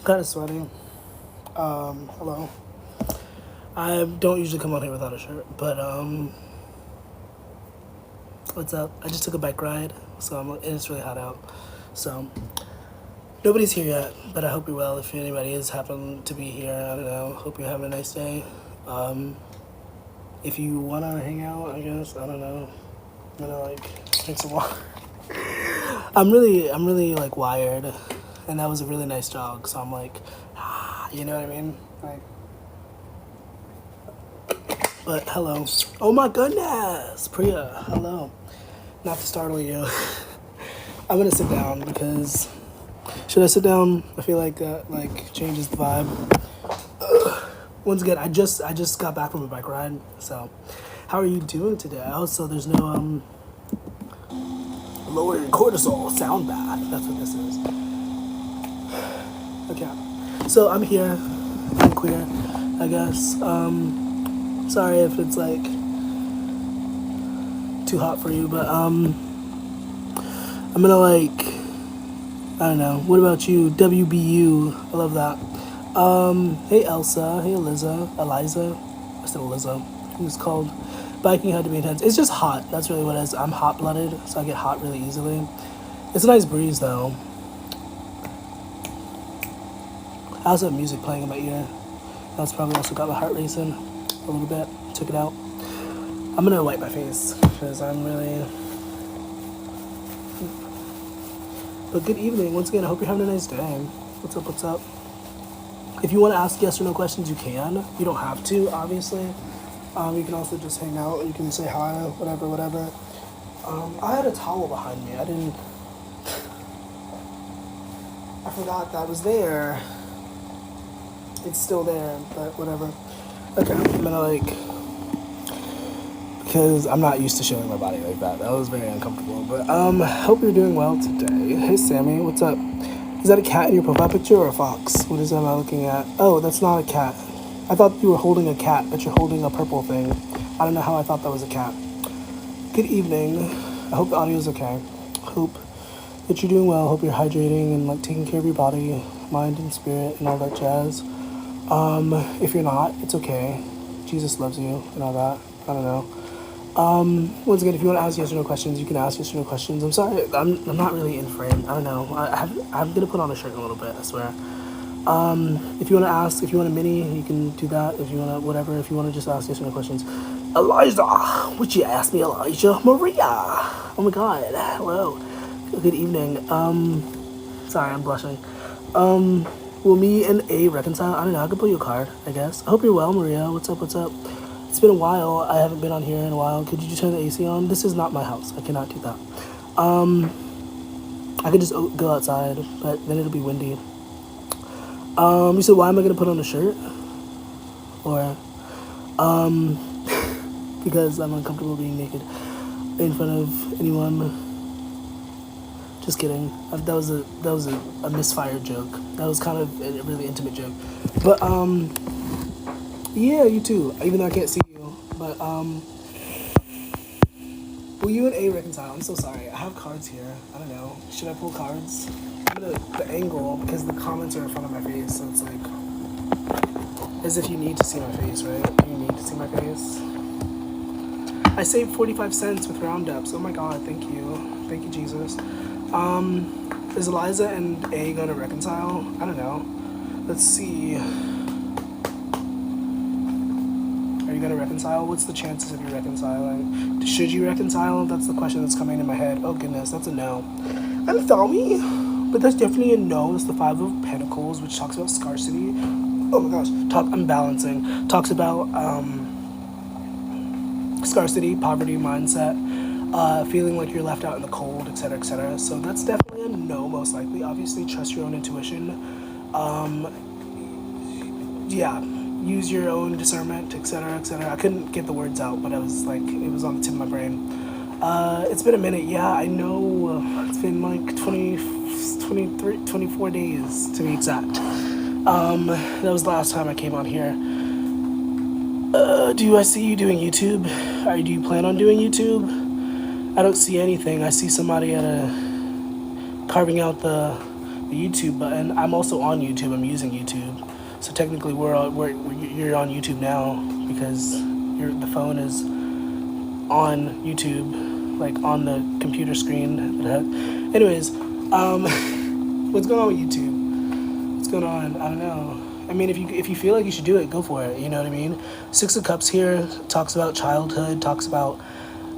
Kind of sweaty. Hello. I don't usually come on here without a shirt, but what's up? I just took a bike ride, so and it's really hot out. So nobody's here yet, but I hope you're well. If anybody is happen to be here, I don't know. Hope you're having a nice day. If you wanna hang out, I guess I don't know. I'm gonna drink some water. I'm really like wired, and that was a really nice jog. So I'm like, you know what I mean? Like, but hello. Oh my goodness, Priya. Hello. Not to startle you. I'm gonna sit down because should I sit down? I feel like that changes the vibe. Once again, I just got back from a bike ride. So, how are you doing today? Also, there's no lowering cortisol sound bath. That's what this is. Okay. So I'm here. I'm queer, I guess. Sorry if it's like too hot for you, but I'm gonna I don't know. What about you? WBU. I love that. Hey Elsa. Hey Eliza. I said Eliza. Who's called biking had to be intense. It's just hot. That's really what it is. I'm hot blooded, so I get hot really easily. It's a nice breeze though. I also have music playing in my ear. That's probably also got my heart racing a little bit. Took it out. I'm gonna wipe my face because I'm really. But good evening. Once again, I hope you're having a nice day. What's up? What's up? If you want to ask yes or no questions, you can. You don't have to, obviously. You can also just hang out. You can say hi, whatever. I had a towel behind me. I forgot that was there. It's still there, but whatever. Okay, I'm gonna because I'm not used to showing my body like that. That was very uncomfortable. But hope you're doing well today. Hey Sammy, what's up? Is that a cat in your profile picture or a fox? What is that I'm looking at? Oh, that's not a cat. I thought you were holding a cat, but you're holding a purple thing. I don't know how I thought that was a cat. Good evening. I hope the audio is okay. Hope that you're doing well. Hope you're hydrating and taking care of your body, mind, and spirit, and all that jazz. If you're not, it's okay. Jesus loves you and all that. I don't know. Once again, if you want to ask yes or no questions, you can ask yes or no questions. I'm sorry, I'm not really in frame. I don't know. I'm gonna put on a shirt in a little bit, I swear. If you want to ask, if you want a mini, you can do that. If you want to, whatever, if you want to just ask yes or no questions. Eliza, would you ask me, Elijah? Maria. Oh my God. Hello. Good evening. Sorry, I'm blushing. Will me and A reconcile? I don't know. I could pull you a card, I guess. I hope you're well, Maria. What's up? What's up? It's been a while. I haven't been on here in a while. Could you just turn the AC on? This is not my house. I cannot do that. I could just go outside, but then it'll be windy. You said, why am I going to put on a shirt? Or, because I'm uncomfortable being naked in front of anyone. Just kidding. That was a misfired joke. That was kind of a really intimate joke. But, yeah, you too. Even though I can't see you. But, will you and A reconcile? I'm so sorry. I have cards here. I don't know. Should I pull cards? The angle, because the comments are in front of my face, so it's as if you need to see my face, right? You need to see my face. I saved 45 cents with roundups. Oh my God, thank you. Thank you, Jesus. Is Eliza and A gonna reconcile? I don't know. Let's see. Are you gonna reconcile? What's the chances of you reconciling? Should you reconcile? That's the question that's coming in my head. Oh goodness, that's a no. I'm sorry, but that's definitely a no. It's the Five of Pentacles, which talks about scarcity. Oh my gosh, I'm balancing. Talks about scarcity, poverty mindset, feeling like you're left out in the cold, etc., etc. So that's definitely a no, most likely. Obviously, trust your own intuition. Yeah, use your own discernment, etc., etc. I couldn't get the words out, but I was it was on the tip of my brain. It's been a minute. Yeah, I know. It's been 24 days to be exact. That was the last time I came on here. Do I see you doing YouTube? Do you plan on doing YouTube? I don't see anything. I see somebody carving out the the YouTube button. I'm also on YouTube. I'm using YouTube. So technically you're on YouTube now because the phone is on YouTube, like on the computer screen. Anyways, what's going on with YouTube? What's going on? I don't know. I mean, if you feel like you should do it, go for it. You know what I mean? Six of Cups here talks about childhood, talks about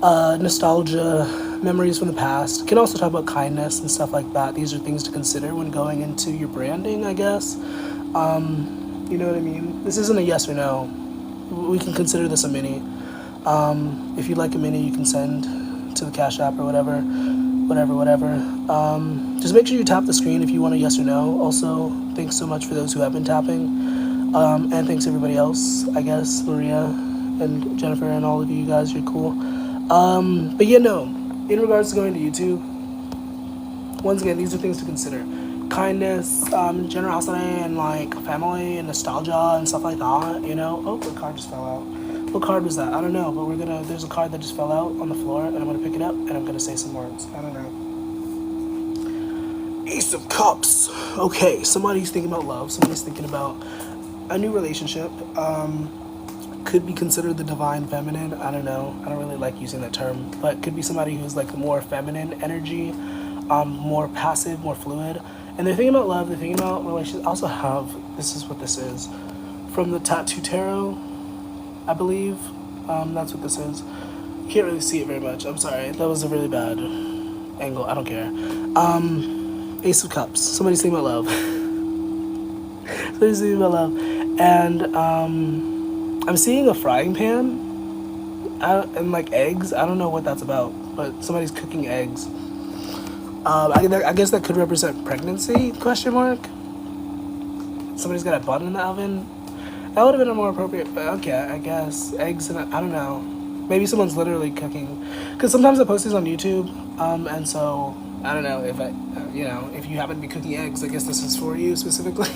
nostalgia, memories from the past. Can also talk about kindness and stuff like that. These are things to consider when going into your branding, I guess. You know what I mean? This isn't a yes or no. We can consider this a mini. If you'd like a mini, you can send to the Cash App or whatever. Just make sure you tap the screen if you want a yes or no. Also, thanks so much for those who have been tapping. And thanks everybody else, I guess, Maria and Jennifer and all of you guys, you're cool. But yeah, no, in regards to going to YouTube, once again, these are things to consider. Kindness, generosity, and like family and nostalgia and stuff like that, you know. Oh, the card just fell out. What card was that? I don't know, but there's a card that just fell out on the floor, and I'm gonna pick it up, and I'm gonna say some words. I don't know. Ace of Cups. Okay, somebody's thinking about love. Somebody's thinking about a new relationship. Could be considered the divine feminine. I don't know. I don't really like using that term, but could be somebody who's like more feminine energy, more passive, more fluid. And they're thinking about love. They're thinking about relationships. I also have, this is what this is, from the Tattoo Tarot, I believe. That's what this is. You can't really see it very much. I'm sorry. That was a really bad angle. I don't care. Ace of Cups. Somebody's thinking about love. Somebody's thinking about love. And I'm seeing a frying pan and like eggs. I don't know what that's about, but somebody's cooking eggs. I guess that could represent pregnancy, question mark. Somebody's got a bun in the oven. That would have been a more appropriate, but okay, I guess. Eggs and I don't know. Maybe someone's literally cooking. Because sometimes I post these on YouTube, and so, I don't know, if you happen to be cooking eggs, I guess this is for you specifically.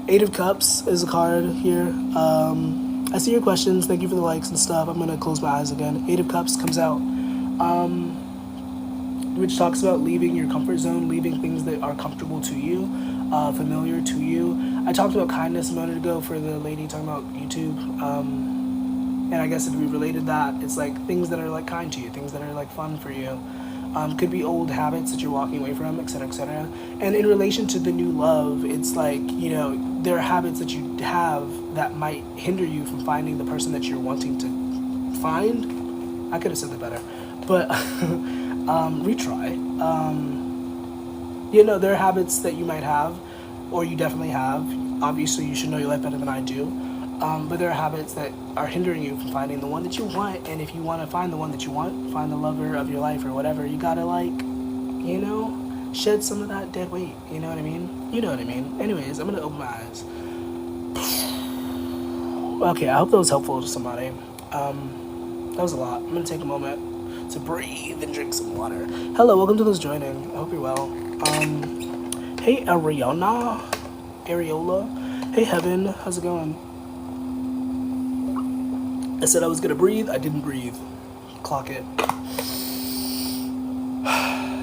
Eight of Cups is a card here. I see your questions. Thank you for the likes and stuff. I'm going to close my eyes again. Eight of Cups comes out, which talks about leaving your comfort zone, leaving things that are comfortable to you, familiar to you. I talked about kindness a moment ago for the lady talking about YouTube. And I guess if we related that, it's like things that are like kind to you, things that are like fun for you. Could be old habits that you're walking away from, etc., etc. And in relation to the new love, it's like, you know, there are habits that you have that might hinder you from finding the person that you're wanting to find. I could have said that better, but retry. You know, there are habits that you might have, or you definitely have. Obviously, you should know your life better than I do. But there are habits that are hindering you from finding the one that you want. And if you want to find the one that you want, find the lover of your life or whatever, you gotta, like, you know, shed some of that dead weight. You know what I mean? You know what I mean. Anyways, I'm gonna open my eyes. Okay, I hope that was helpful to somebody. That was a lot. I'm gonna take a moment to breathe and drink some water. Hello, welcome to those joining. I hope you're well. Hey, Areola. Hey, Heaven. How's it going? I said I was gonna breathe. I didn't breathe. Clock it.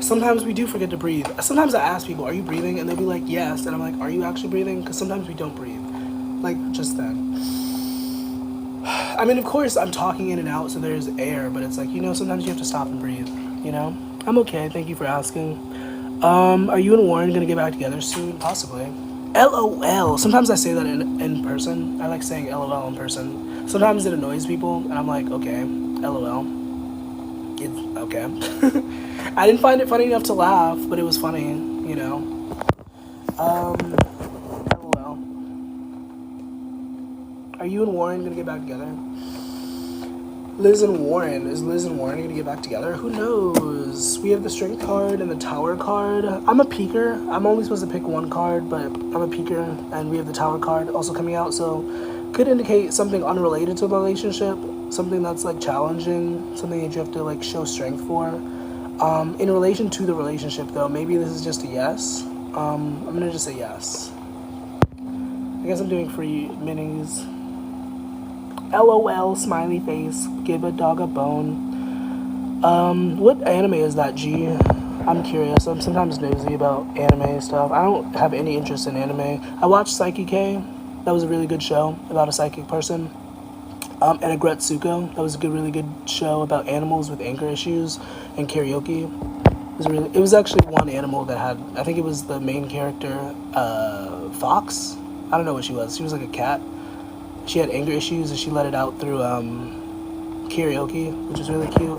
Sometimes we do forget to breathe. Sometimes I ask people, are you breathing? And they'll be like, yes. And I'm like, are you actually breathing? Because sometimes we don't breathe. Like, just then. I mean, of course, I'm talking in and out, so there's air. But it's like, you know, sometimes you have to stop and breathe. You know? I'm okay. Thank you for asking. Are you and Warren gonna get back together soon? Possibly. LOL. Sometimes I say that in person. I like saying LOL in person. Sometimes it annoys people, and I'm like, okay, LOL. It's okay. I didn't find it funny enough to laugh, but it was funny, you know. LOL. Are you and Warren gonna get back together? Liz and Warren. Is Liz and Warren gonna get back together? Who knows? We have the Strength card and the Tower card. I'm a peeker. I'm only supposed to pick one card, but I'm a peeker, and we have the Tower card also coming out, so could indicate something unrelated to the relationship, something that's like challenging, something that you have to like show strength for. In relation to the relationship though, maybe this is just a yes. I'm gonna just say yes. I guess I'm doing free minis. LOL, smiley face, give a dog a bone. What anime is that, G? I'm curious. I'm sometimes nosy about anime stuff. I don't have any interest in anime. I watched Psyche K. That was a really good show about a psychic person. And Agretsuko. That was a really good show about animals with anger issues and karaoke. It was actually one animal that had, I think it was the main character, Fox. I don't know what she was. She was like a cat. She had anger issues and she let it out through karaoke, which is really cute.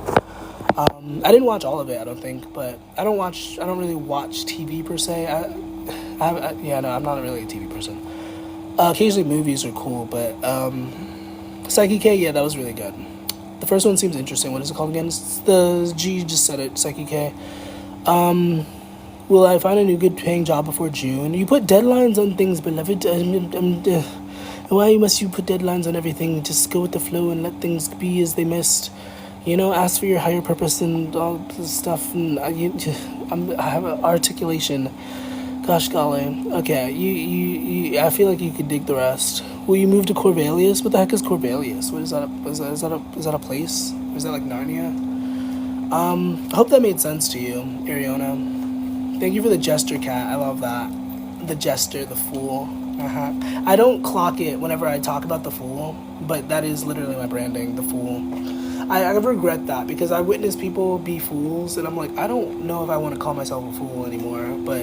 I didn't watch all of it, I don't think, but I don't really watch TV per se. I'm not really a TV person. Occasionally movies are cool, but Psyche K, yeah, that was really good. The first one seems interesting. What is it called again? G just said it, Psyche K. Will I find a new good paying job before June? You put deadlines on things, beloved. Why must you put deadlines on everything? Just go with the flow and let things be as they must. You know, ask for your higher purpose and all this stuff. And I have an articulation. Gosh golly. Okay, you I feel like you could dig the rest. Will you move to Corvallis? What the heck is Corvallis? What is that? Is that a place? Or is that like Narnia? I hope that made sense to you, Ariana. Thank you for the jester, cat. I love that. The jester, the fool. I don't clock it whenever I talk about the fool, but that is literally my branding, the fool. I regret that because I witness people be fools, and I'm like, I don't know if I want to call myself a fool anymore. But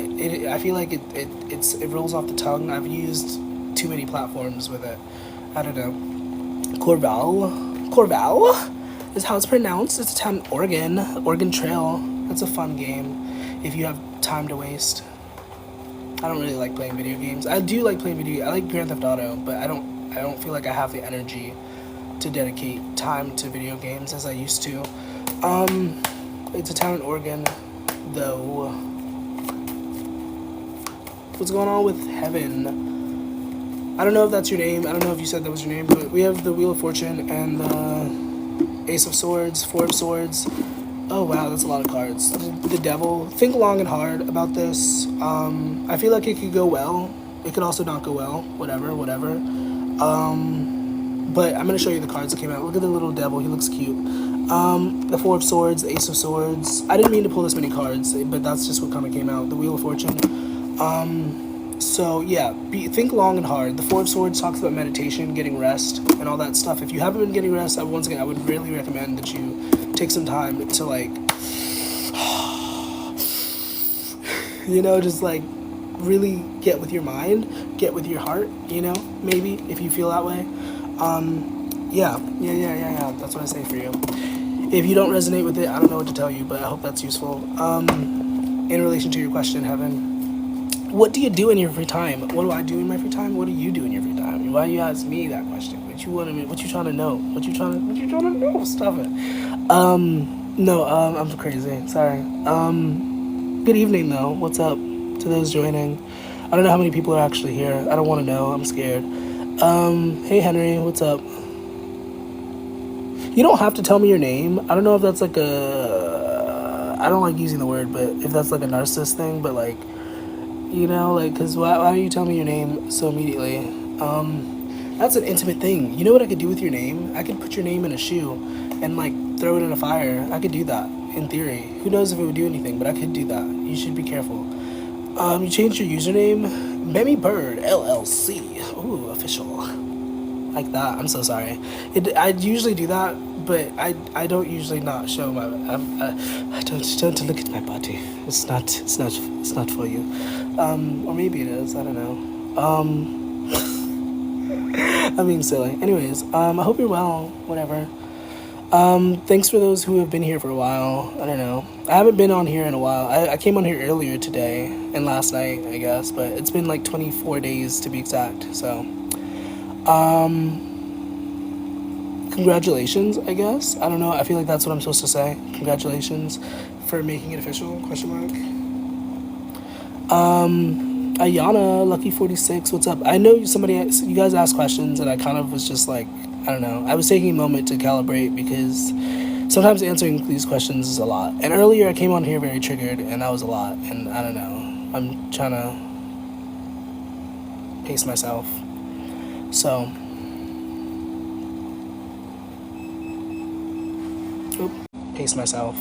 I feel like it rolls off the tongue. I've used too many platforms with it. I don't know. Corval is how it's pronounced. It's a town in Oregon Trail. That's a fun game if you have time to waste. I don't really like playing video games. I do like playing I like Grand Theft Auto, but I don't feel like I have the energy to dedicate time to video games as I used to. It's a town in Oregon, though. What's going on with Heaven? I don't know if that's your name. I don't know if you said that was your name, but we have the Wheel of Fortune and the Ace of Swords, Four of Swords. Oh wow, that's a lot of cards. The Devil. Think long and hard about this. I feel like it could go well. It could also not go well. Whatever. But I'm going to show you the cards that came out. Look at the little devil. He looks cute. The Four of Swords, the Ace of Swords. I didn't mean to pull this many cards, but that's just what kind of came out. The Wheel of Fortune. So, yeah, think long and hard. The Four of Swords talks about meditation, getting rest, and all that stuff. If you haven't been getting rest, once again, I would really recommend that you take some time to, like, you know, just, like, really get with your mind, get with your heart, you know, maybe, if you feel that way. Yeah, that's what I say for you. If you don't resonate with it, I don't know what to tell you, but I hope that's useful. In relation to your question, Heaven, what do you do in your free time? What do I do in my free time? What do you do in your free time? Why do you ask me that question? What you trying to know? What you trying to know? Stop it. I'm crazy. Sorry. Good evening though. What's up to those joining? I don't know how many people are actually here. I don't want to know. I'm scared. Hey Henry, what's up? You don't have to tell me your name. I don't know if that's like I don't like using the word, but if that's like a narcissist thing, but like, you know, like, cause why do you tell me your name so immediately? That's an intimate thing. You know what I could do with your name? I could put your name in a shoe and like throw it in a fire. I could do that in theory. Who knows if it would do anything, but I could do that. You should be careful. You changed your username? Memmy Bird LLC. Ooh, official. Like that. I'm so sorry. I usually do that, but I don't usually not show my. I don't look at my body. It's not for you. Or maybe it is. I don't know. I'm being silly. Anyways, I hope you're well. Whatever. Thanks for those who have been here for a while. I don't know. I haven't been on here in a while. I came on here earlier today and last night, I guess, but it's been like 24 days to be exact. So, congratulations, I guess. I don't know. I feel like that's what I'm supposed to say. Congratulations for making it official, question mark. Ayana, Lucky 46, what's up? I know you guys asked questions and I kind of was just like, I don't know. I was taking a moment to calibrate because sometimes answering these questions is a lot. And earlier I came on here very triggered and that was a lot. And I don't know. I'm trying to pace myself. So. Pace myself.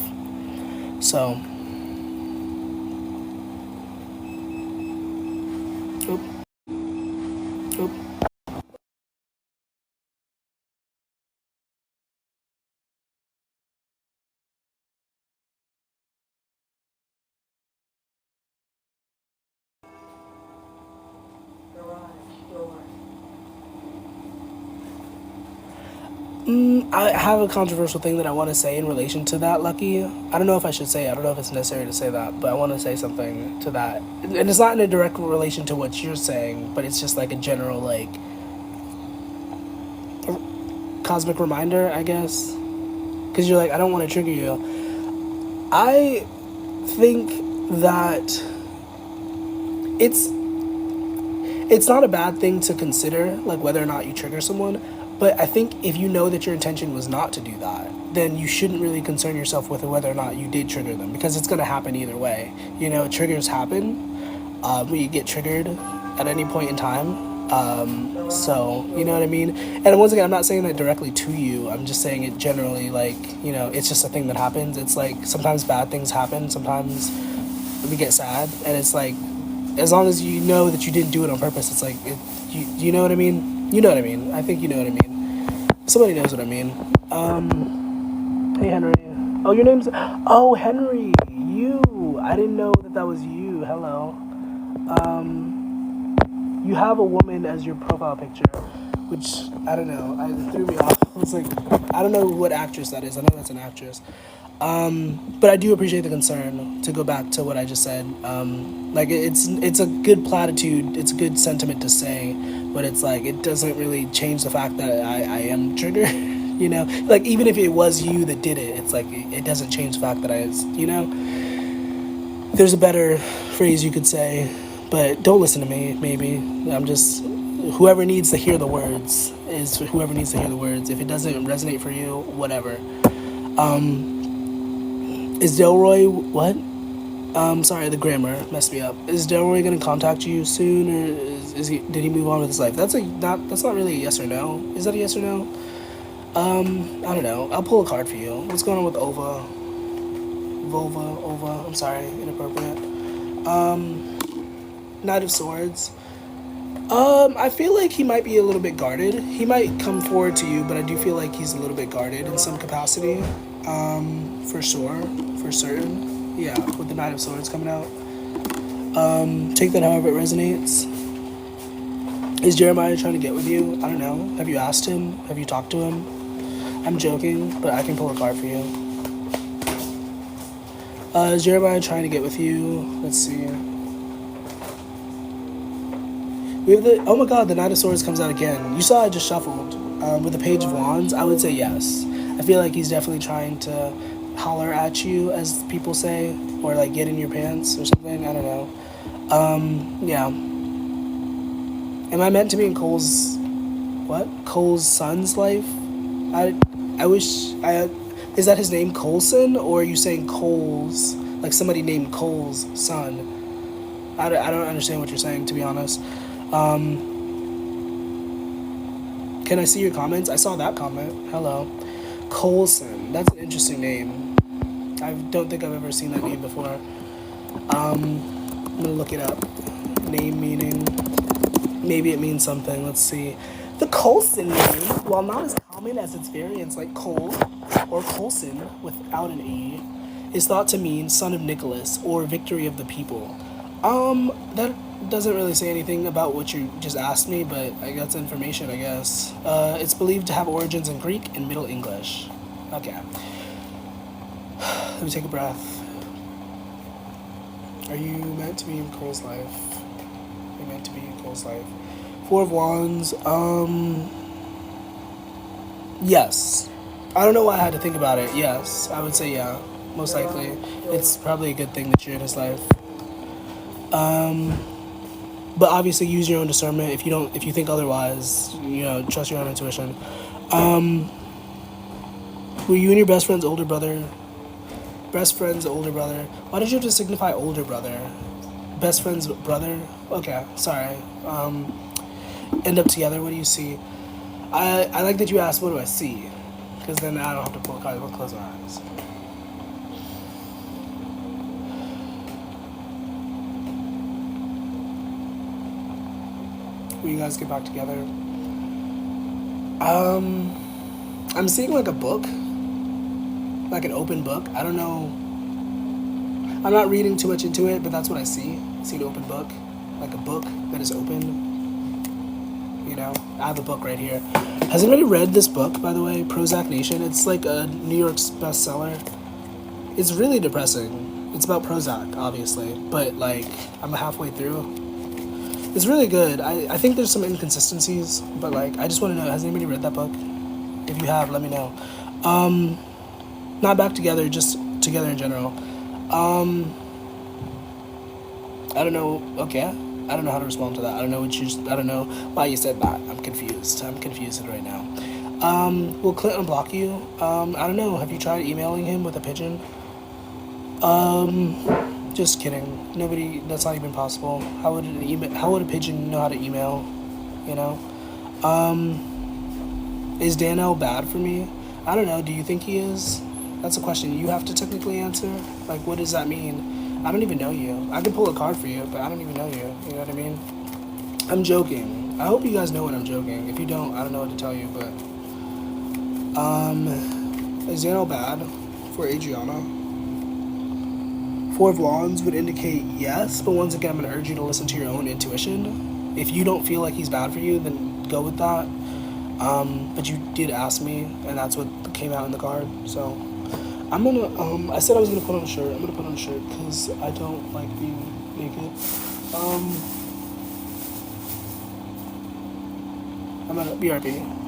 So. Oop. Oop. I have a controversial thing that I want to say in relation to that, Lucky. I don't know if I should say it. I don't know if it's necessary to say that, but I want to say something to that. And it's not in a direct relation to what you're saying, but it's just like a general, like, cosmic reminder, I guess. Because you're like, I don't want to trigger you. I think that it's not a bad thing to consider, like, whether or not you trigger someone. But I think if you know that your intention was not to do that, then you shouldn't really concern yourself with whether or not you did trigger them, because it's going to happen either way. You know, triggers happen. We get triggered at any point in time. So, you know what I mean? And once again, I'm not saying that directly to you. I'm just saying it generally, like, you know, it's just a thing that happens. It's like sometimes bad things happen. Sometimes we get sad. And it's like, as long as you know that you didn't do it on purpose, it's like, you know what I mean? You know what I mean. I think you know what I mean. Somebody knows what I mean. Hey, Henry. Oh, your name's... Oh, Henry. You. I didn't know that was you. Hello. You have a woman as your profile picture, which, I don't know. It threw me off. I was like, I don't know what actress that is. I know that's an actress. But I do appreciate the concern, to go back to what I just said. Like, it's a good platitude. It's a good sentiment to say, but it's like, it doesn't really change the fact that I am triggered. You know, like, even if it was you that did it, it's like, it doesn't change the fact that you know, there's a better phrase you could say, but don't listen to me. Maybe I'm just, whoever needs to hear the words is whoever needs to hear the words. If it doesn't resonate for you, whatever. Is Delroy what? Sorry, the grammar messed me up. Is Delroy gonna contact you soon, or is he? Did he move on with his life? That's not really a yes or no. Is that a yes or no? I don't know. I'll pull a card for you. What's going on with Ova? Ova. I'm sorry, inappropriate. Knight of Swords. I feel like he might be a little bit guarded. He might come forward to you, but I do feel like he's a little bit guarded in some capacity. For sure, for certain. Yeah, with the Knight of Swords coming out. Take that however it resonates. Is Jeremiah trying to get with you? I don't know. Have you asked him? Have you talked to him? I'm joking, but I can pull a card for you. Is Jeremiah trying to get with you? Let's see. We have oh my god, the Knight of Swords comes out again. You saw I just shuffled. With the Page of Wands, I would say yes. I feel like he's definitely trying to holler at you, as people say, or like get in your pants or something. I don't know. Yeah. Am I meant to be in Cole's son's life? I wish is that his name, Colson, or are you saying Cole's, like somebody named Cole's son? I don't understand what you're saying, to be honest. Can I see your comments? I saw that comment. Hello. Colson. That's an interesting name. I don't think I've ever seen that name before. I'm gonna look it up. Name meaning. Maybe it means something. Let's see. The Colson name, while not as common as its variants like Cole or Colson without an E, is thought to mean son of Nicholas or victory of the people. That doesn't really say anything about what you just asked me, but that's information, I guess. It's believed to have origins in Greek and Middle English. Okay. Let me take a breath. Are you meant to be in Cole's life? Are you meant to be in Cole's life? Four of Wands. Yes. I don't know why I had to think about it. Yes, I would say yeah. Most likely. It's probably a good thing that you're in his life. But obviously use your own discernment. If you think otherwise, trust your own intuition. Were you and your best friend's older brother? Best friend's older brother. Why did you have to signify older brother? Best friend's brother? Okay, sorry. End up together, what do you see? I like that you asked, what do I see? Because then I don't have to pull a card, I'll close my eyes. Will you guys get back together? I'm seeing like a book, like an open book. I don't know. I'm not reading too much into it, but that's what I see. I see an open book, like a book that is open. You know, I have a book right here. Has anybody read this book, by the way? Prozac Nation. It's like a New York bestseller. It's really depressing. It's about Prozac, obviously, but like I'm halfway through. It's really good. I think there's some inconsistencies, but like I just want to know, has anybody read that book? If you have, let me know. Not back together, just together in general. I don't know. Okay, I don't know how to respond to that. I don't know I don't know why you said that. I'm confused. I'm confused right now. Will Clinton block you? I don't know. Have you tried emailing him with a pigeon? Just kidding. Nobody. That's not even possible. How would a pigeon know how to email? You know. Is Daniel bad for me? I don't know. Do you think he is? That's a question you have to technically answer. Like, what does that mean? I don't even know you. I can pull a card for you, but I don't even know you. You know what I mean? I'm joking. I hope you guys know when I'm joking. If you don't, I don't know what to tell you, but... Is Daniel bad for Adriana? Four of Wands would indicate yes, but once again, I'm going to urge you to listen to your own intuition. If you don't feel like he's bad for you, then go with that. But you did ask me, and that's what came out in the card, so I'm gonna, I said I was gonna put on a shirt. I'm gonna put on a shirt, because I don't like being naked. I'm gonna, BRB.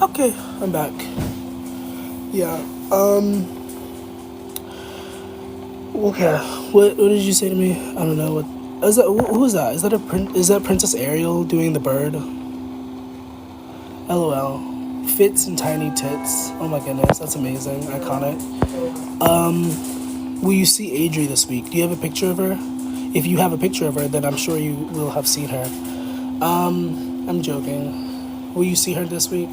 Okay, I'm back. Yeah, okay, what did you say to me? I don't know, what is that, who is that? Is that Princess Ariel doing the bird? LOL. Fits and tiny tits. Oh my goodness, that's amazing, iconic. Will you see Adri this week? Do you have a picture of her? If you have a picture of her, then I'm sure you will have seen her. I'm joking. Will you see her this week?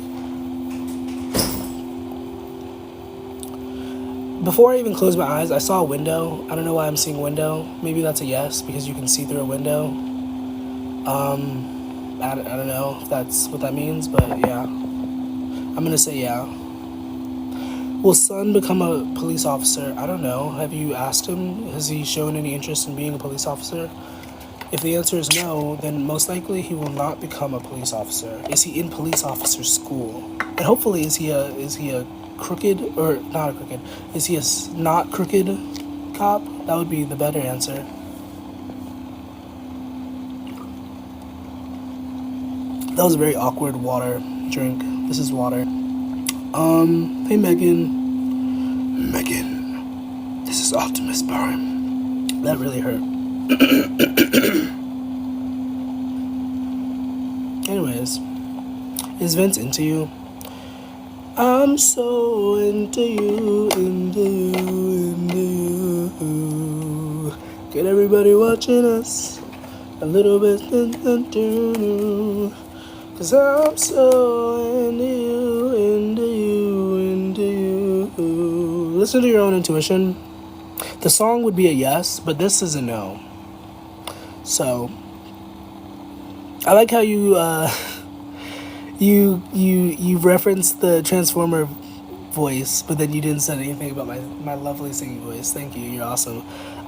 Before I even closed my eyes, I saw a window. I don't know why I'm seeing a window. Maybe that's a yes, because you can see through a window. I don't know if that's what that means, but yeah. I'm gonna say yeah. Will Sun become a police officer? I don't know. Have you asked him? Has he shown any interest in being a police officer? If the answer is no, then most likely he will not become a police officer. Is he in police officer school? And hopefully is he a crooked, or not a crooked, is he a not crooked cop? That would be the better answer. That was a very awkward water drink. This is water. Hey Megan. This is Optimus Prime. That really hurt. Anyways, is Vince into you? I'm so into you. Get everybody watching us a little bit, cause I'm so into you. Listen to your own intuition. The song would be a yes, but this is a no. So, I like how you you referenced the Transformer voice, but then you didn't say anything about my lovely singing voice. Thank you, you're awesome.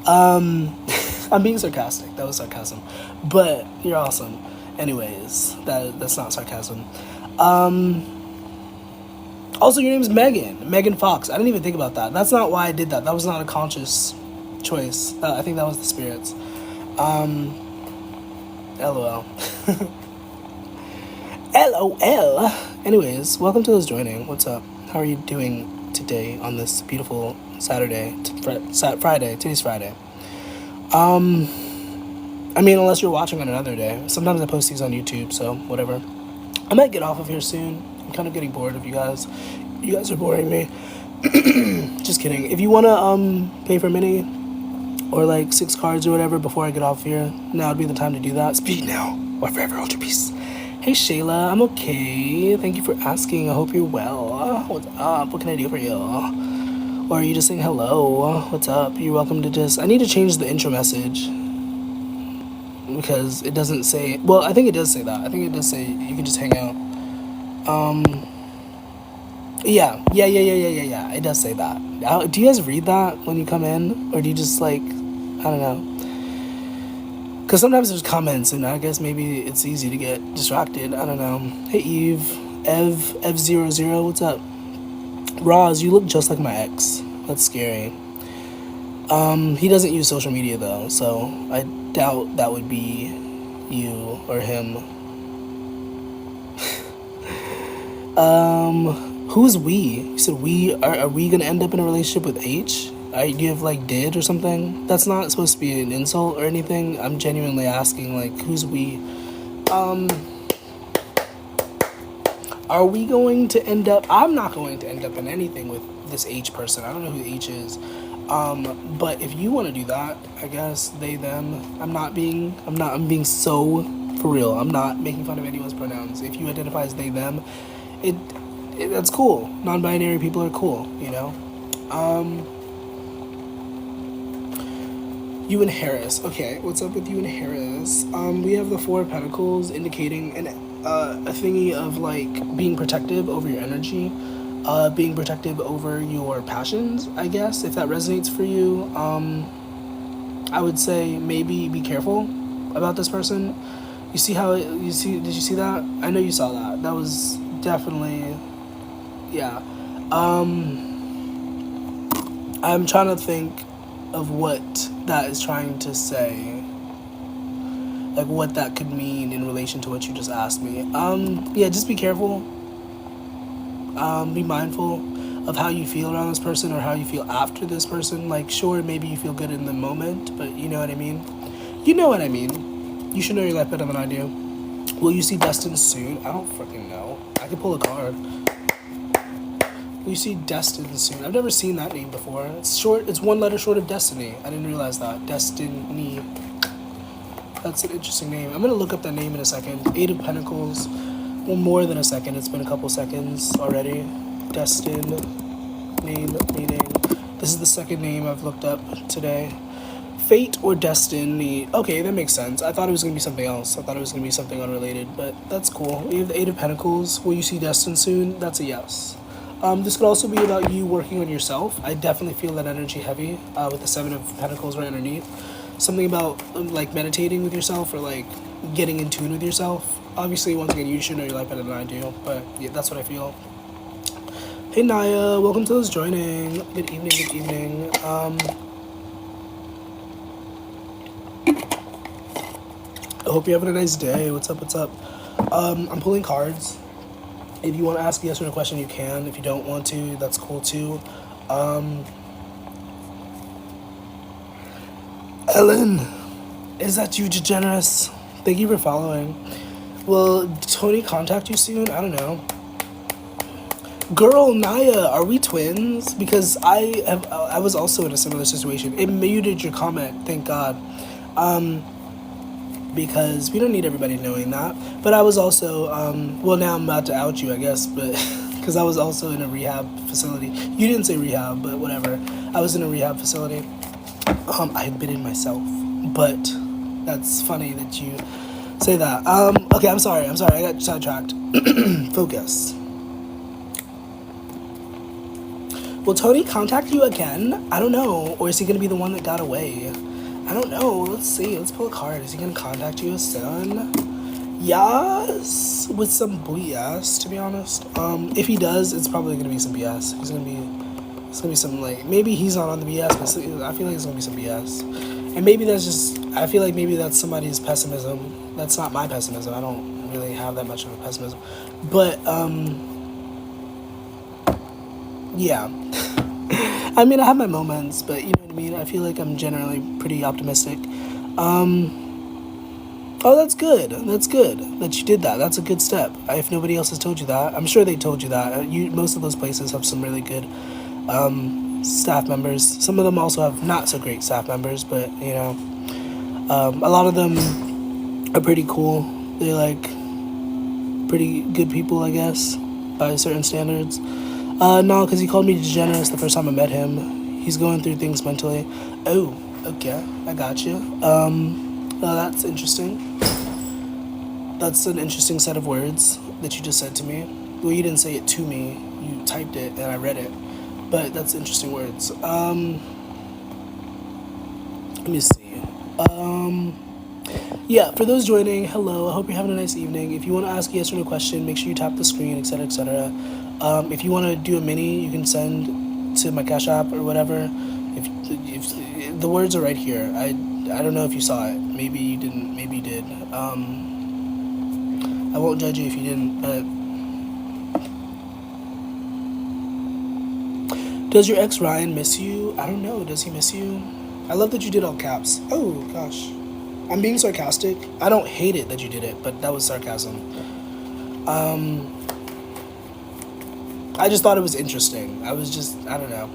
I'm being sarcastic. That was sarcasm, but you're awesome. Anyways, that's not sarcasm. Also, your name's Megan Fox. I didn't even think about that. That's not why I did that. That was not a conscious choice. I think that was the spirits. LOL. LOL. Anyways, welcome to those joining. What's up? How are you doing today on this beautiful Saturday? Friday. Today's Friday. I mean, unless you're watching on another day. Sometimes I post these on YouTube, so whatever. I might get off of here soon. I'm kind of getting bored of you guys. You guys are boring me. Just kidding. If you wanna pay for a mini or like 6 cards or whatever before I get off here, now would be the time to do that. Speed now or forever hold your peace. Hey Shayla, I'm okay. Thank you for asking. I hope you're well. What's up? What can I do for you? Or are you just saying hello? What's up? You're welcome to just... I need to change the intro message because it doesn't say... Well, I think it does say that. I think it does say you can just hang out. Yeah. It does say that. Do you guys read that when you come in? Or do you just like... I don't know. Because sometimes there's comments and I guess maybe it's easy to get distracted. I don't know. Hey Eve. Ev00, what's up? Roz, you look just like my ex. That's scary. He doesn't use social media though, so I doubt that would be you or him. Who's we? You said we. Are we gonna end up in a relationship with H? Do you have like did or something? That's not supposed to be an insult or anything. I'm genuinely asking like, who's we? Are we going to end up... I'm not going to end up in anything with this H person. I don't know who H is. But if you want to do that, I guess they, them. I'm being so for real. I'm not making fun of anyone's pronouns. If you identify as they, them, that's cool. Non-binary people are cool, you know? You and Harris. Okay, what's up with you and Harris? We have the 4 of Pentacles indicating a thingy of like being protective over your energy, being protective over your passions, I guess, if that resonates for you. I would say maybe be careful about this person. You see how did you see that? I know you saw that. That was definitely, yeah. I'm trying to think of what that is trying to say, like what that could mean in relation to what you just asked me. Yeah, just be careful. Be mindful of how you feel around this person or how you feel after this person. Like, sure, maybe you feel good in the moment, but you know what I mean? You know what I mean. You should know your life better than I do. Will you see Destin soon? I don't freaking know. I could pull a card. Will you see Destin soon? I've never seen that name before. It's short. It's 1 letter short of Destiny. I didn't realize that. Destiny. That's an interesting name. I'm going to look up that name in a second. 8 of Pentacles. Well, more than a second. It's been a couple seconds already. Destin. Name, meaning. This is the second name I've looked up today. Fate or destiny. Okay, that makes sense. I thought it was going to be something else. I thought it was going to be something unrelated, but that's cool. We have the 8 of Pentacles. Will you see Destin soon? That's a yes. This could also be about you working on yourself. I definitely feel that energy heavy with the 7 of Pentacles right underneath. Something about like meditating with yourself or like getting in tune with yourself. Obviously, once again, you should know your life better than I do, but yeah, that's what I feel. Hey Naya, welcome to those joining. Good evening, good evening. I hope you're having a nice day. What's up, what's up? I'm pulling cards. If you want to ask a yes or no question, you can. If you don't want to, that's cool too. Ellen, is that you, DeGeneres? Thank you for following. Will Tony contact you soon? I don't know. Girl, Naya, are we twins? Because I was also in a similar situation. It muted your comment, thank God. Because we don't need everybody knowing that. But I was also, well, now I'm about to out you, I guess, but because I was also in a rehab facility. You didn't say rehab, but whatever. I was in a rehab facility. I had bitten myself, but that's funny that you say that. Okay, I'm sorry, I got sidetracked. Focus. Will Tony contact you again? I don't know. Or is he going to be the one that got away? I don't know. Let's see. Let's pull a card. Is he going to contact you soon? Yes. With some BS, to be honest. If he does, it's probably going to be some BS. It's going to be some, like, maybe he's not on the BS, but I feel like it's going to be some BS. And maybe that's just, I feel like maybe that's somebody's pessimism. That's not my pessimism. I don't really have that much of a pessimism. But, yeah. I mean, I have my moments, but you know what I mean? I feel like I'm generally pretty optimistic. Oh, that's good. That's good that you did that. That's a good step. If nobody else has told you that, I'm sure they told you that. Most of those places have some really good staff members. Some of them also have not so great staff members, but you know, a lot of them are pretty cool. They're like pretty good people, I guess, by certain standards. No, because he called me degenerate the first time I met him. He's going through things mentally. Oh, okay, I got you. That's interesting. That's an interesting set of words that you just said to me. Well, you didn't say it to me. You typed it and I read it. But that's interesting words. Let me see. Yeah, for those joining, hello. I hope you're having a nice evening. If you want to ask a yes or no question, make sure you tap the screen, etc., etc. If you want to do a mini, you can send to my Cash App or whatever. If the words are right here. I don't know if you saw it. Maybe you didn't. Maybe you did. I won't judge you if you didn't. But does your ex Ryan miss you? I don't know. Does he miss you? I love that you did all caps. Oh gosh. I'm being sarcastic. I don't hate it that you did it, but that was sarcasm. I just thought it was interesting. I don't know.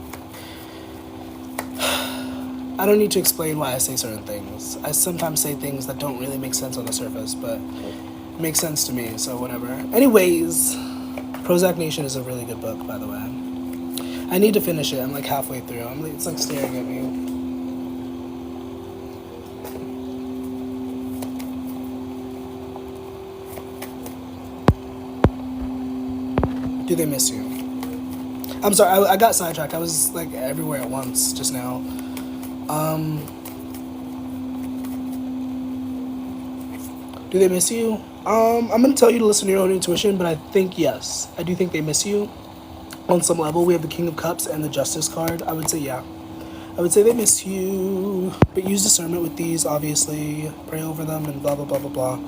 I don't need to explain why I say certain things. I sometimes say things that don't really make sense on the surface, but it makes sense to me, so whatever. Anyways, Prozac Nation is a really good book, by the way. I need to finish it. I'm like halfway through. It's like staring at me. Do they miss you? I'm sorry, I got sidetracked. I was like everywhere at once just now. Do they miss you? I'm gonna tell you to listen to your own intuition, but I think yes. I do think they miss you. On some level, we have the King of Cups and the Justice card. I would say yeah. I would say they miss you, but use discernment with these, obviously. Pray over them and blah, blah, blah, blah, blah.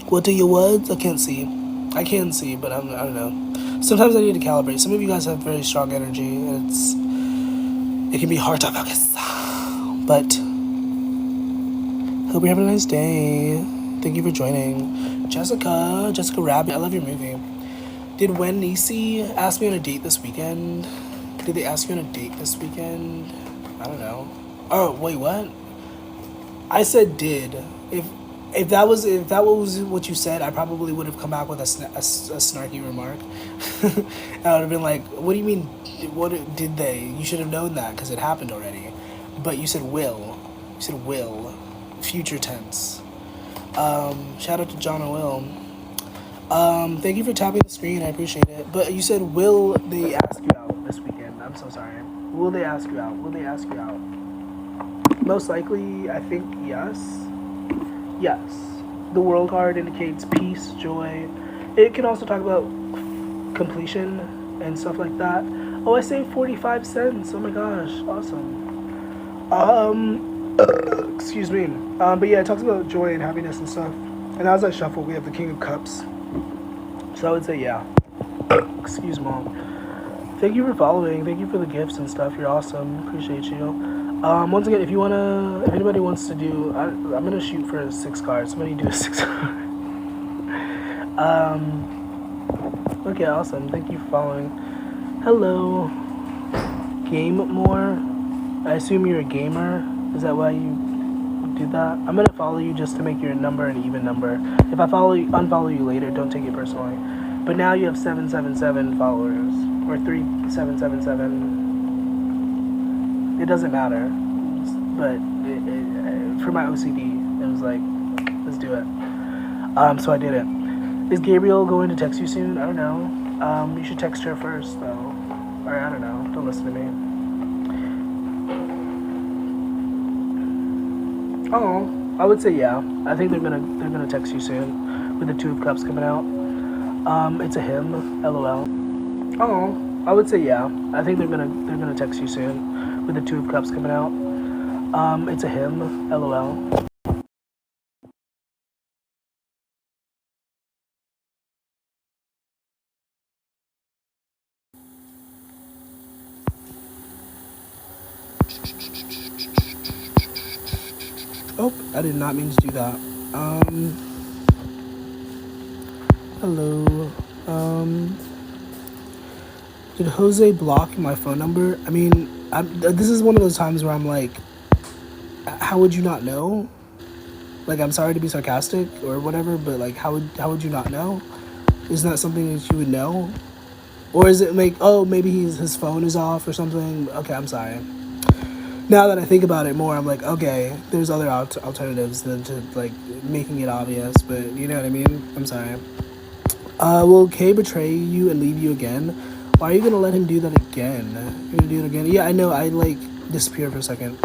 What do your words? I can't see. I can see, but I don't know. Sometimes I need to calibrate. Some of you guys have very strong energy, and it can be hard to focus. But hope you're having a nice day. Thank you for joining. Jessica Rabbit, I love your movie. Did Wen Nisi ask me on a date this weekend? Did they ask you on a date this weekend? I don't know. Oh, wait, what? I said did. If that was what you said, I probably would have come back with a snarky remark. I would have been like, what do you mean, what did they? You should have known that because it happened already. But you said will. You said will. Future tense. Shout out to John and Will. Thank you for tapping the screen. I appreciate it. But you said, will they ask you out this weekend? I'm so sorry. Will they ask you out? Will they ask you out? Most likely, I think yes. Yes. The World card indicates peace, joy. It can also talk about completion and stuff like that. Oh, I saved 45 cents. Oh my gosh. Awesome. Excuse me. But yeah, it talks about joy and happiness and stuff. And as I shuffle, we have the King of Cups. So I would say yeah. Excuse mom. Thank you for following. Thank you for the gifts and stuff. You're awesome. Appreciate you. Once again, if anybody wants to do, I'm gonna shoot for 6 cards. Somebody do a 6 card. Okay, awesome. Thank you for following. Hello. Game more. I assume you're a gamer. Is that why you do that? I'm gonna follow you just to make your number an even number. If I unfollow you later, don't take it personally. But now you have 777 followers or 3777. It doesn't matter. But for my OCD, it was like, let's do it. So I did it. Is Gabriel going to text you soon? I don't know. You should text her first though. Or I don't know. Don't listen to me. Oh, I would say yeah. I think they're gonna text you soon with the 2 of Cups coming out. It's a him. LOL. Oh, I would say yeah. I think they're gonna text you soon with the 2 of Cups coming out. It's a him. LOL. Oh, I did not mean to do that. Hello. Did Jose block my phone number? I mean, this is one of those times where I'm like, how would you not know? Like, I'm sorry to be sarcastic or whatever, but like, how would you not know? Isn't that something that you would know? Or is it like, oh, maybe his phone is off or something? Okay, I'm sorry. Now that I think about it more, I'm like, okay, there's other alternatives than to like making it obvious, but you know what I mean? I'm sorry. Will Kay betray you and leave you again? Why are you gonna let him do that again? You're gonna do it again? Yeah, I know. I like disappeared for a second.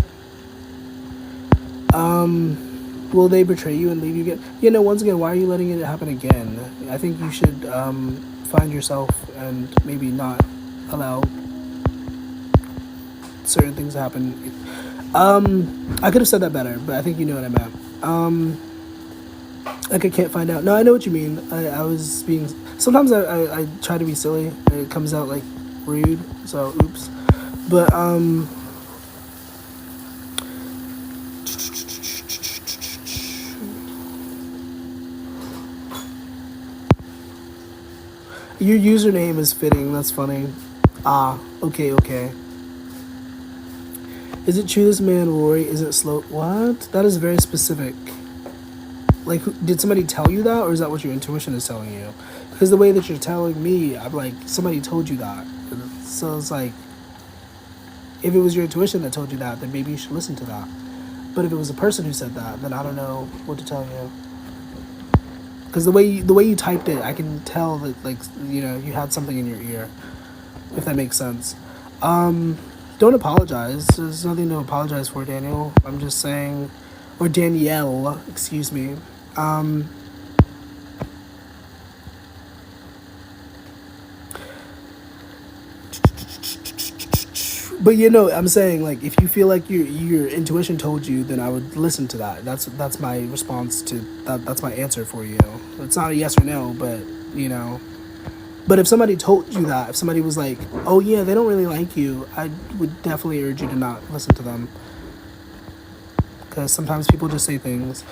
Will they betray you and leave you again? Yeah, no. Once again, why are you letting it happen again? I think you should find yourself and maybe not allow certain things to happen. I could have said that better, but I think you know what I meant. Like I can't find out. No, I know what you mean. I was being. Sometimes I try to be silly. And it comes out like rude. So oops. But your username is fitting. That's funny. Ah, okay. Is it true this man Rory isn't slow? What? That is very specific. Like, did somebody tell you that, or is that what your intuition is telling you? Because the way that you're telling me, I'm like, somebody told you that. So it's like, if it was your intuition that told you that, then maybe you should listen to that. But if it was a person who said that, then I don't know what to tell you. Because the way you typed it, I can tell that, like, you know, you had something in your ear, if that makes sense. Don't apologize. There's nothing to apologize for, Daniel. I'm just saying, or Danielle, excuse me. But you know, I'm saying, like, if you feel like your intuition told you, then I would listen to that. That's my response to that. That's my answer for you. It's not a yes or no, but you know. But if somebody told you that, if somebody was like, "Oh yeah, they don't really like you," I would definitely urge you to not listen to them. Because sometimes people just say things.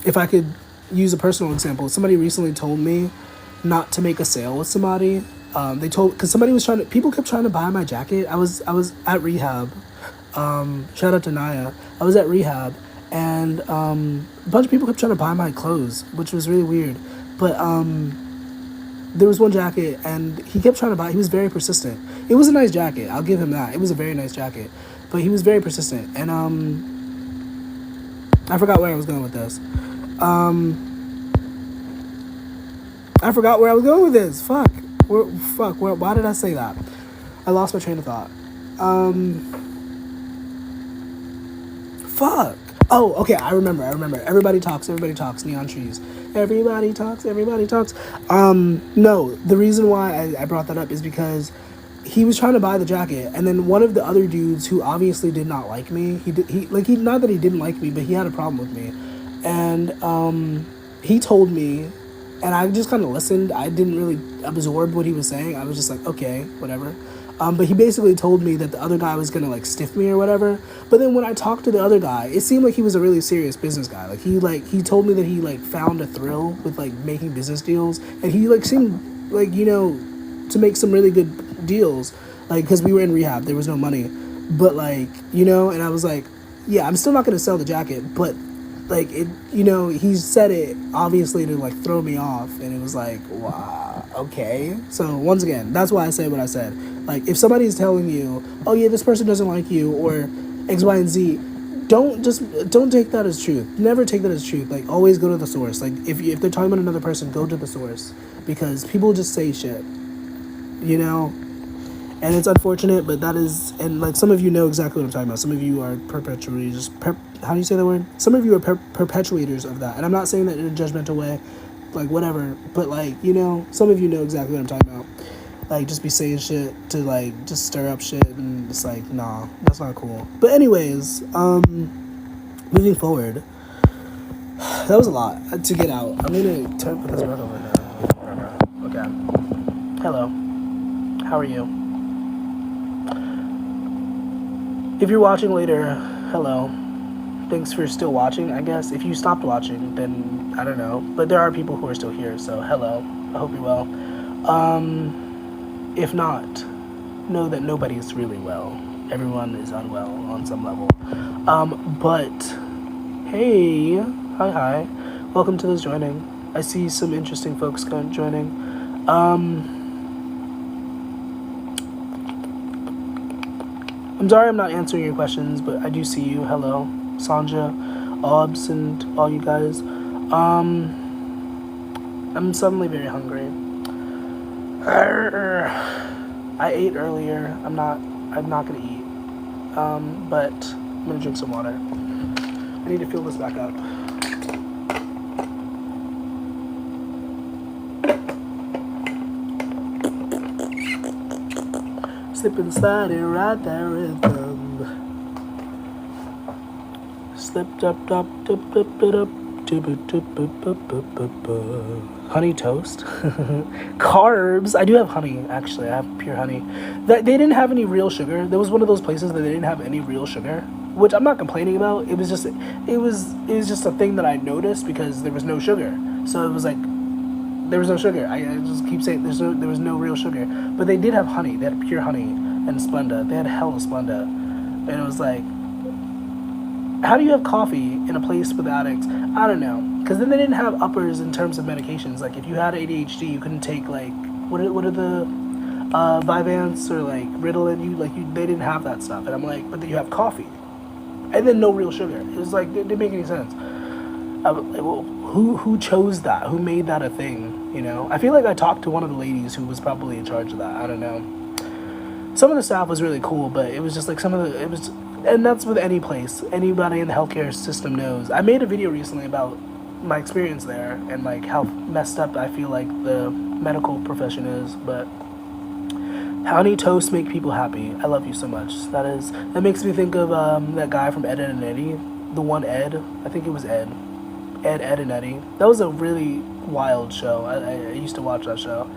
If I could use a personal example, somebody recently told me not to make a sale with somebody. They told, because somebody was people kept trying to buy my jacket. I was at rehab. Shout out to Naya. I was at rehab, and a bunch of people kept trying to buy my clothes, which was really weird. But there was one jacket, and he kept trying to buy. He was very persistent. It was a nice jacket. I'll give him that. It was a very nice jacket, but he was very persistent. And I forgot where I was going with this. I forgot where I was going with this. Fuck. Why did I say that? I lost my train of thought. Fuck. Oh, okay, I remember. Everybody talks, neon trees. Everybody talks. No, the reason why I brought that up is because he was trying to buy the jacket, and then one of the other dudes who obviously did not like me, he not that he didn't like me, but he had a problem with me. And he told me, and I just kind of listened. I didn't really absorb what he was saying. I was just like, okay, whatever. But he basically told me that the other guy was gonna like stiff me or whatever. But then when I talked to the other guy, it seemed like he was a really serious business guy. He told me that he like found a thrill with like making business deals, and he like seemed like, you know, to make some really good deals. Like, because we were in rehab, there was no money, but like, you know, and I was like, yeah, I'm still not gonna sell the jacket, but like, it, you know, he said it obviously to like throw me off, and it was like, wow, okay. So once again, that's why I said what I said. Like, if somebody's telling you, oh yeah, this person doesn't like you, or X, Y, and Z, don't take that as truth. Never take that as truth. Like, always go to the source. Like, if they're talking about another person, go to the source, because people just say shit, you know. And it's unfortunate, but that is, and like, some of you know exactly what I'm talking about. Some of you are perpetuators. How do you say that word? Some of you are perpetuators of that. And I'm not saying that in a judgmental way, like, whatever. But like, you know, some of you know exactly what I'm talking about. Like, just be saying shit to like just stir up shit, and it's like, nah, that's not cool. But anyways, moving forward, that was a lot to get out. I'm gonna put this back over now. Okay. Hello. How are you? If you're watching later, hello. thanks for still watching, I guess. If you stopped watching, then I don't know. But there are people who are still here, so hello. I hope you're well. If not, know that nobody's really well. Everyone is unwell on some level. But, hey, hi. Welcome to those joining. I see some interesting folks joining. I'm sorry I'm not answering your questions, but I do see you. Hello, Sanja, Obs, and all you guys. I'm suddenly very hungry. I ate earlier. I'm not gonna eat. But I'm gonna drink some water. I need to fill this back up. Slip inside it, right that rhythm. Slip, up. Honey toast. Carbs. I do have honey, actually. I have pure honey. They didn't have any real sugar. There was one of those places that they didn't have any real sugar, which I'm not complaining about. It was just a thing that I noticed because there was no sugar. So it was like, there was no sugar. I just keep saying there was no real sugar. But they did have honey. They had pure honey and Splenda. They had hella Splenda. And it was like, how do you have coffee in a place with addicts? I don't know. Because then they didn't have uppers in terms of medications. Like, if you had ADHD, you couldn't take, like, what are the Vyvanse or, like, Ritalin? They didn't have that stuff. And I'm like, but then you have coffee. And then no real sugar. It was like, it didn't make any sense. Who chose that? Who made that a thing? You know, I feel like I talked to one of the ladies who was probably in charge of that. I don't know. Some of the staff was really cool, but it was just like and that's with any place. Anybody in the healthcare system knows. I made a video recently about my experience there and like how messed up I feel like the medical profession is. But honey toast make people happy. I love you so much. That makes me think of that guy from Ed, and Eddie. The one Ed. I think it was Ed. Ed, and Eddie. That was a really wild show. I used to watch that show.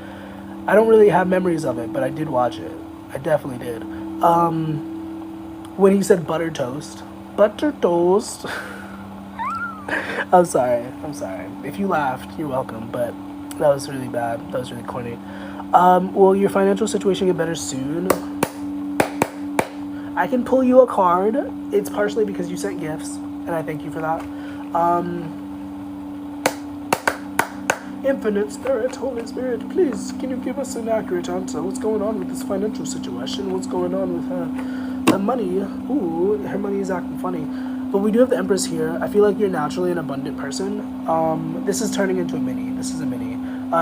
I don't really have memories of it, but I did watch it. I definitely did. When he said butter toast. I'm sorry. If you laughed, you're welcome, but that was really bad. That was really corny. Will your financial situation get better soon? I can pull you a card. It's partially because you sent gifts, and I thank you for that. Infinite Spirit, Holy Spirit, please, can you give us an accurate answer? What's going on with this financial situation? What's going on with her money? Ooh, her money is acting funny. But we do have the Empress here. I feel like you're naturally an abundant person. This is turning into a mini. This is a mini.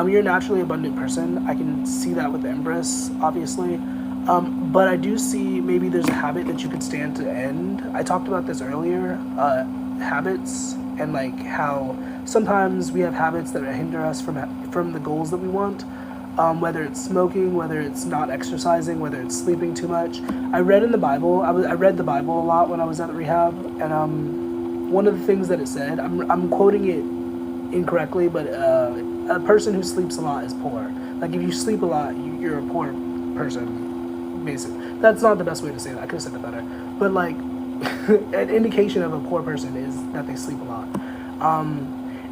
You're a naturally abundant person. I can see that with the Empress, obviously. But I do see maybe there's a habit that you could stand to end. I talked about this earlier, habits, and like how sometimes we have habits that hinder us from the goals that we want, whether it's smoking, whether it's not exercising, whether it's sleeping too much. I read in the Bible, I read the Bible a lot when I was at rehab, and one of the things that it said, I'm quoting it incorrectly, but a person who sleeps a lot is poor. Like, if you sleep a lot, you're a poor person, basically. That's not the best way to say that. I could have said that better. But like, an indication of a poor person is that they sleep a lot.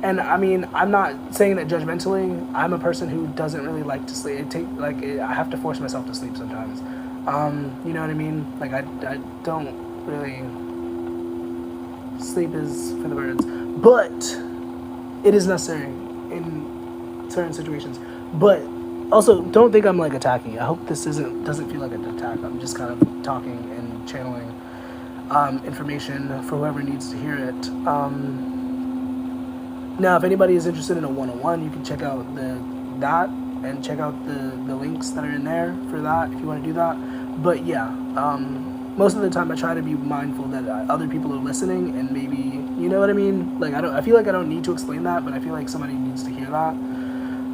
And I mean, I'm not saying that judgmentally. I'm a person who doesn't really like to sleep. I have to force myself to sleep sometimes. You know what I mean? Like, I don't really. Sleep is for the birds. But it is necessary in certain situations. But also, don't think I'm like attacking. I hope this doesn't feel like an attack. I'm just kind of talking and channeling information for whoever needs to hear it. Now, if anybody is interested in a one-on-one, you can check out that and check out the links that are in there for that if you want to do that. But yeah, most of the time I try to be mindful that other people are listening, and maybe, you know what I mean? Like, I feel like I don't need to explain that, but I feel like somebody needs to hear that.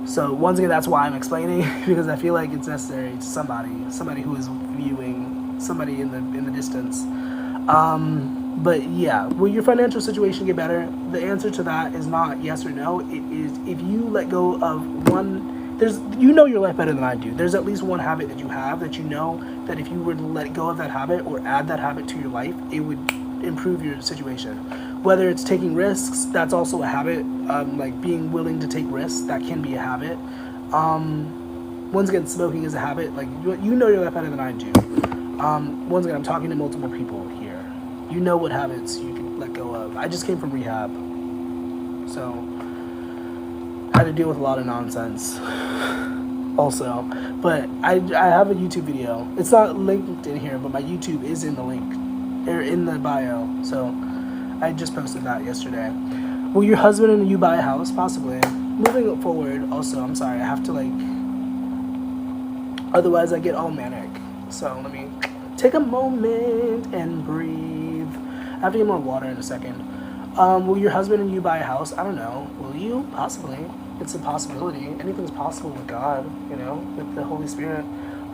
So once again, that's why I'm explaining, because I feel like it's necessary to somebody who is viewing, somebody in the distance. But yeah, will your financial situation get better? The answer to that is not yes or no. It is if you let go of one. You know your life better than I do. There's at least one habit that you have that you know that if you were to let go of that habit or add that habit to your life, it would improve your situation. Whether it's taking risks, that's also a habit. Like being willing to take risks, that can be a habit. Once again, smoking is a habit. Like you know your life better than I do. Once again, I'm talking to multiple people here. You know what habits you can let go of. I just came from rehab, so I had to deal with a lot of nonsense. Also, but I have a YouTube video. It's not linked in here, but my YouTube is in the link, or in the bio. So I just posted that yesterday. Will your husband and you buy a house? Possibly. Moving forward, also, I'm sorry, I have to otherwise I get all manic. So let me take a moment and breathe. I have to get more water in a second. Will your husband and you buy a house? I don't know. Will you? Possibly. It's a possibility. Anything's possible with God, with the Holy Spirit.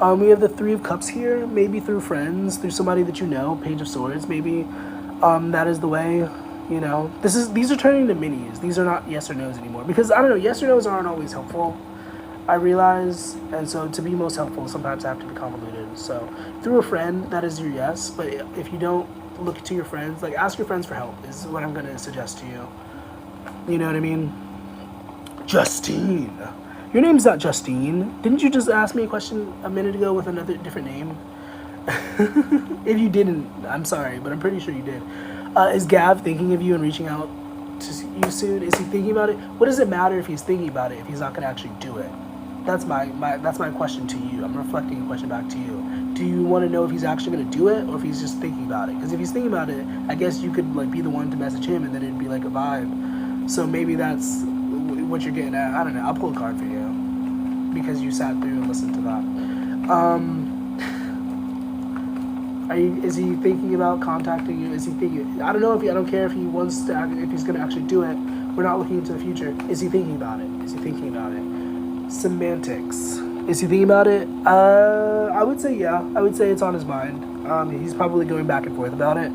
We have the Three of Cups here, maybe through friends, through somebody that you know, Page of Swords, maybe. That is the way, These are turning into minis. These are not yes or no's anymore. Because, I don't know, yes or no's aren't always helpful, I realize. And so to be most helpful, sometimes I have to be convoluted. So through a friend, that is your yes. But if you don't look to your friends, ask your friends for help is what I'm going to suggest to you. You know what I mean? Justine. Your name's not Justine. Didn't you just ask me a question a minute ago with another different name? If you didn't, I'm sorry, but I'm pretty sure you did. Is Gav thinking of you and reaching out to you soon? Is he thinking about it? What does it matter if he's thinking about it if he's not going to actually do it? That's my question to you. I'm reflecting a question back to you. Do you want to know if he's actually going to do it or if he's just thinking about it? Because if he's thinking about it, I guess you could be the one to message him and then it'd be like a vibe. So maybe that's what you're getting at. I don't know. I'll pull a card for you because you sat through and listened to that. Is he thinking about contacting you? Is he thinking? I don't know if I don't care if he wants to. If he's going to actually do it. We're not looking into the future. Is he thinking about it? Is he thinking about it? Semantics. Is he thinking about it? I would say yeah. I would say it's on his mind. He's probably going back and forth about it.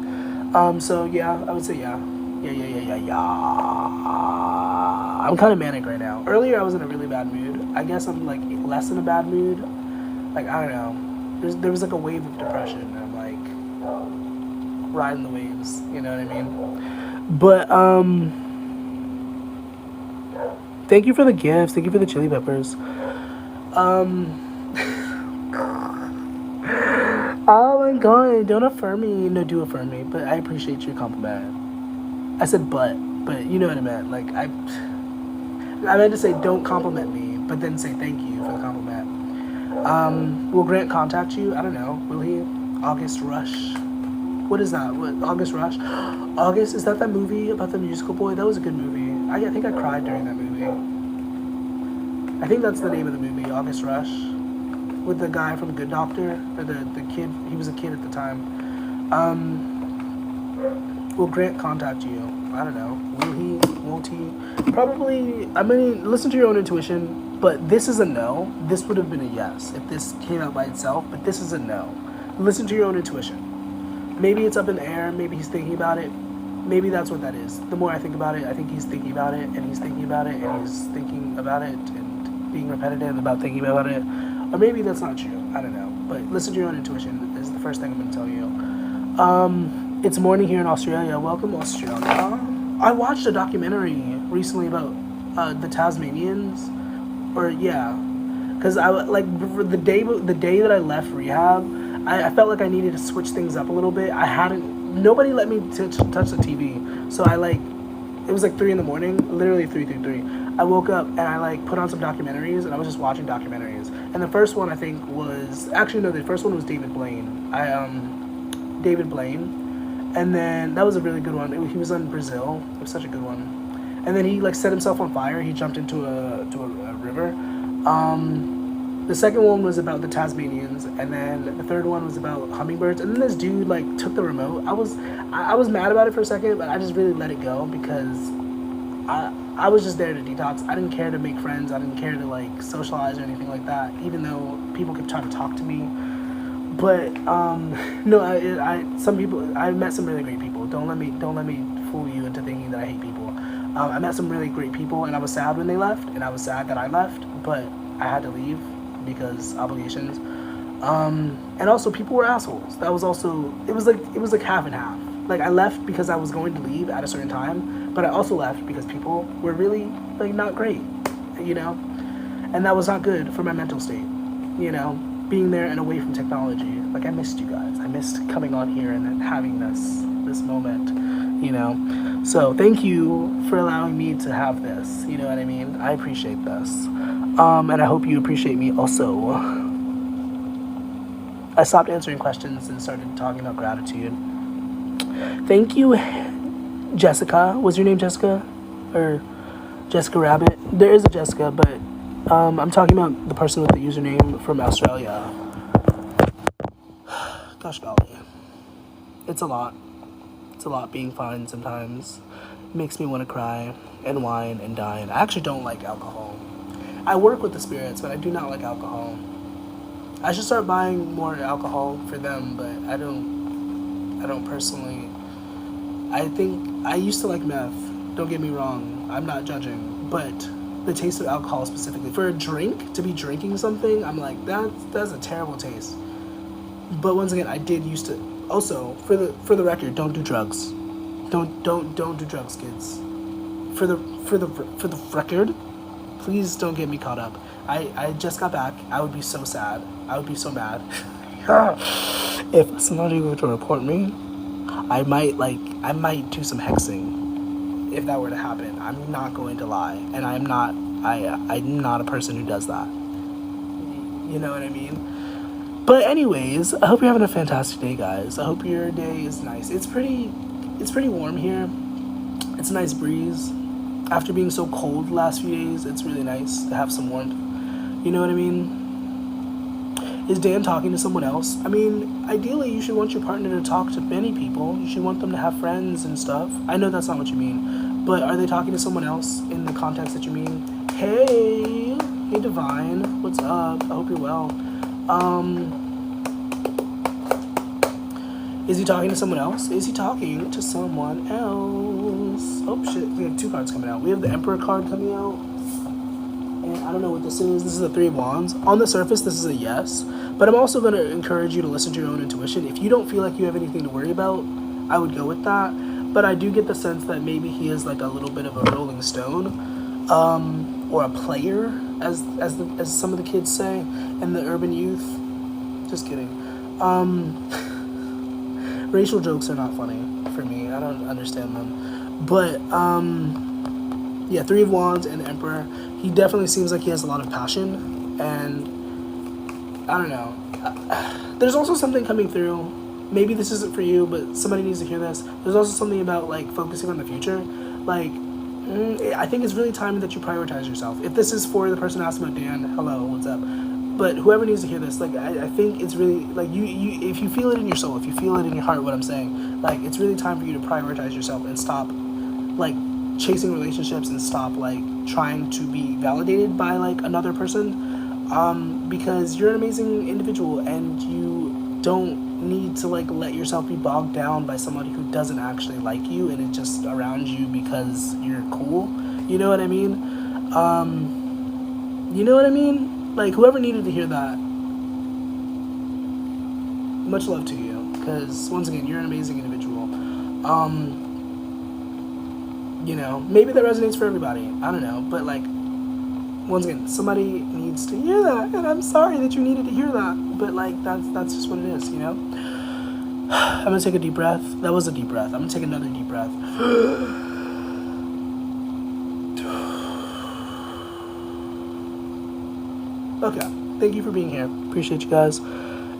So yeah, I would say yeah. Yeah. I'm kind of manic right now. Earlier I was in a really bad mood. I guess I'm less in a bad mood. I don't know. There was a wave of depression. And I'm riding the waves. You know what I mean? But thank you for the gifts. Thank you for the chili peppers. Oh my god, don't affirm me. No, do affirm me, but I appreciate your compliment. I said but you know what I meant. I meant to say don't compliment me, but then say thank you for the compliment. Will Grant contact you? I don't know. Will he? August Rush. What is that? What, August Rush? August, is that movie about the musical boy? That was a good movie. I think I cried during that movie. I think that's the name of the movie, August Rush. With the guy from Good Doctor, or the kid, he was a kid at the time. Will Grant contact you? I don't know. Will he? Won't he? Probably. I mean, listen to your own intuition, but this is a no. This would have been a yes if this came out by itself, but this is a no. Listen to your own intuition. Maybe it's up in the air, maybe he's thinking about it. Maybe that's what that is. The more I think about it, I think he's thinking about it, and he's thinking about it, and he's thinking about it, and being repetitive about thinking about it. Or maybe that's not true. I don't know. But listen to your own intuition is the first thing I'm going to tell you. It's morning here in Australia. Welcome, Australia. I watched a documentary recently about the Tasmanians. Because the day that I left rehab, I felt like I needed to switch things up a little bit. Nobody let me touch the TV. So it was 3 in the morning, literally 3. I woke up and I put on some documentaries and I was just watching documentaries. And the first one I think was, the first one was David Blaine. David Blaine. And then that was a really good one. He was in Brazil. It was such a good one. And then he set himself on fire. He jumped into a river. The second one was about the Tasmanians, and then the third one was about hummingbirds. And then this dude took the remote. I was mad about it for a second, but I just really let it go because I was just there to detox. I didn't care to make friends. I didn't care to socialize or anything like that. Even though people kept trying to talk to me, but no, I met some really great people. Don't let me fool you into thinking that I hate people. I met some really great people, and I was sad when they left, and I was sad that I left, but I had to leave because obligations. And also people were assholes. That was also, it was half and half. Like, I left because I was going to leave at a certain time, but I also left because people were really, like, not great, you know? And that was not good for my mental state, you know? Being there and away from technology. Like, I missed you guys. I missed coming on here and then having this moment, you know? So thank you for allowing me to have this, you know what I mean? I appreciate this. And I hope you appreciate me also. I stopped answering questions and started talking about gratitude. Thank you, Jessica. Was your name Jessica? Or Jessica Rabbit? There is a Jessica, but I'm talking about the person with the username from Australia. Gosh golly. It's a lot. It's a lot being fine sometimes. It makes me want to cry and whine and dine. I actually don't like alcohol. I work with the spirits, but I do not like alcohol. I should start buying more alcohol for them, but I don't personally. I think I used to like meth. Don't get me wrong. I'm not judging, but the taste of alcohol specifically for a drink, to be drinking something, I'm like, that's a terrible taste. But once again, I did used to. Also, for the record, don't do drugs. Don't do drugs, kids. For the record, please don't get me caught up. I just got back. I would be so sad. I would be so mad. If somebody were to report me, I might do some hexing if that were to happen. I'm not going to lie. And I'm not a person who does that. You know what I mean? But anyways, I hope you're having a fantastic day, guys. I hope your day is nice. It's pretty warm here. It's a nice breeze. After being so cold the last few days, it's really nice to have some warmth. You know what I mean? Is Dan talking to someone else? I mean, ideally, you should want your partner to talk to many people. You should want them to have friends and stuff. I know that's not what you mean. But are they talking to someone else in the context that you mean? Hey Divine, what's up? I hope you're well. Is he talking to someone else? Is he talking to someone else? Oh shit, we have two cards coming out. We have the Emperor card coming out. And I don't know what this is. This is the Three of Wands. On the surface, this is a yes. But I'm also going to encourage you to listen to your own intuition. If you don't feel like you have anything to worry about, I would go with that. But I do get the sense that maybe he is like a little bit of a rolling stone. Or a player, as some of the kids say, and the urban youth. Just kidding. Racial jokes are not funny for me. I don't understand them. But, yeah, Three of Wands and Emperor. He definitely seems like he has a lot of passion. And, I don't know. There's also something coming through. Maybe this isn't for you, but somebody needs to hear this. There's also something about, like, focusing on the future. Like, I think it's really time that you prioritize yourself. If this is for the person asking about Dan, hello, what's up? But whoever needs to hear this, like, I think it's really, like, you if you feel it in your soul, if you feel it in your heart, what I'm saying, like, it's really time for you to prioritize yourself and stop, like, chasing relationships and stop, like, trying to be validated by, like, another person, because you're an amazing individual and you don't need to, like, let yourself be bogged down by somebody who doesn't actually like you and is just around you because you're cool. You know what I mean? You know what I mean? Like, whoever needed to hear that, much love to you, because, once again, you're an amazing individual. You know, maybe that resonates for everybody, I don't know, but, like, once again, somebody needs to hear that, and I'm sorry that you needed to hear that, but, like, that's just what it is, you know? I'm gonna take a deep breath. That was a deep breath. I'm gonna take another deep breath. Okay, thank you for being here. Appreciate you guys.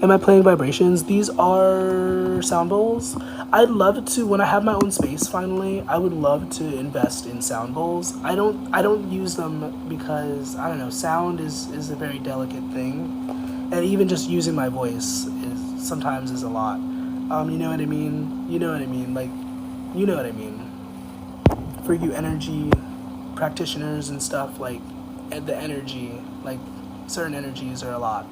Am I playing vibrations? These are sound bowls. I'd love to, when I have my own space finally, I would love to invest in sound bowls. I don't use them because, I don't know, sound is a very delicate thing. And even just using my voice sometimes is a lot. You know what I mean? You know what I mean? Like, you know what I mean. For you energy practitioners and stuff, like, the energy, like, certain energies are a lot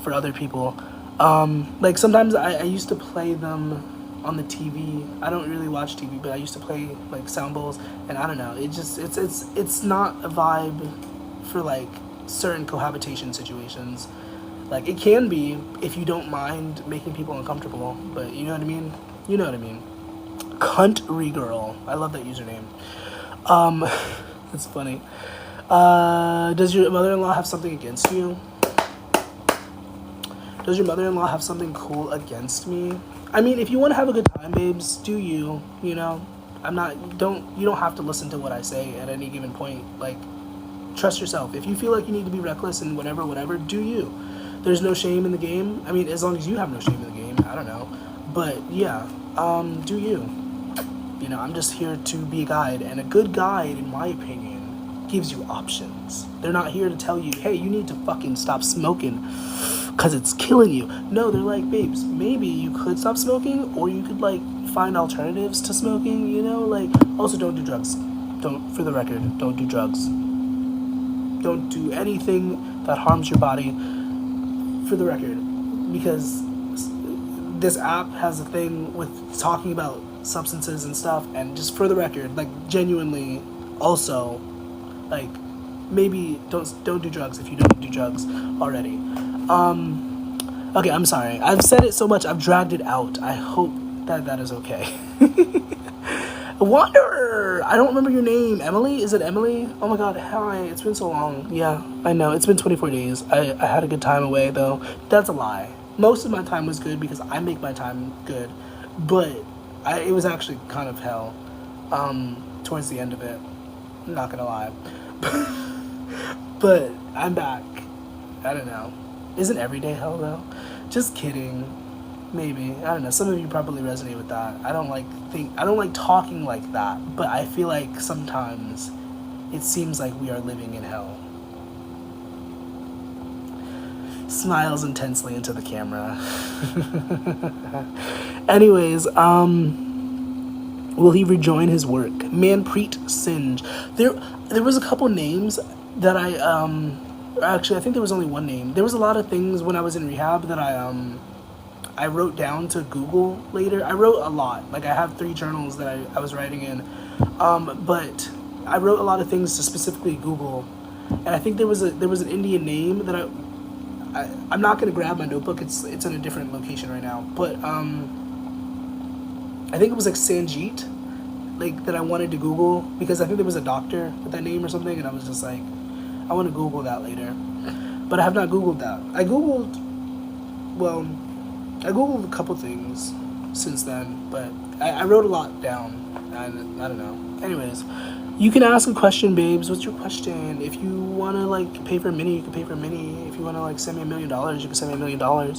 for other people. Like, sometimes I used to play them on the TV. I don't really watch TV, but I used to play, like, sound bowls, and I don't know, it's not a vibe for, like, certain cohabitation situations. Like, it can be if you don't mind making people uncomfortable, but you know what I mean? You know what I mean. Country girl. I love that username. That's funny. Does your mother-in-law have something against you? Does your mother-in-law have something cool against me? I mean, if you want to have a good time, babes, do you? You know, you don't have to listen to what I say at any given point. Like, trust yourself. If you feel like you need to be reckless and whatever, do you? There's no shame in the game. I mean, as long as you have no shame in the game, I don't know. But yeah, do you? You know, I'm just here to be a guide, and a good guide, in my opinion, gives you options. They're not here to tell you, hey, you need to fucking stop smoking because it's killing you. No, they're like, babes, maybe you could stop smoking, or you could, like, find alternatives to smoking, you know? Like, also don't do drugs. For the record, don't do drugs. Don't do anything that harms your body, for the record, because this app has a thing with talking about substances and stuff, and just for the record, like, genuinely, also, like, maybe don't do drugs if you don't do drugs already. Okay, I'm sorry. I've said it so much, I've dragged it out. I hope that is okay. Wanderer! I don't remember your name. Emily? Is it Emily? Oh my god, hi. It's been so long. Yeah, I know. It's been 24 days. I had a good time away, though. That's a lie. Most of my time was good because I make my time good. But it was actually kind of hell towards the end of it. I'm not gonna lie. But I'm back. I don't know. Isn't every day hell, though? Just kidding. Maybe. I don't know. Some of you probably resonate with that. I don't like talking like that, but I feel like sometimes it seems like we are living in hell. Smiles intensely into the camera. Anyways, will he rejoin his work? Manpreet Singe. There was a couple names that actually I think there was only one name. There was a lot of things when I was in rehab that I wrote down to Google later. I wrote a lot. Like, I have 3 journals that I was writing in. But I wrote a lot of things to specifically Google. And I think there was an Indian name that I'm not going to grab my notebook. It's in a different location right now. But I think it was like Sanjeet, like, that I wanted to Google, because I think there was a doctor with that name or something, and I was just like, I want to Google that later. But I have not Googled that. I Googled a couple things since then, but I wrote a lot down. I don't know. Anyways, you can ask a question, babes. What's your question? If you want to, like, pay for a mini, you can pay for a mini. If you want to, like, send me $1 million, you can send me $1 million.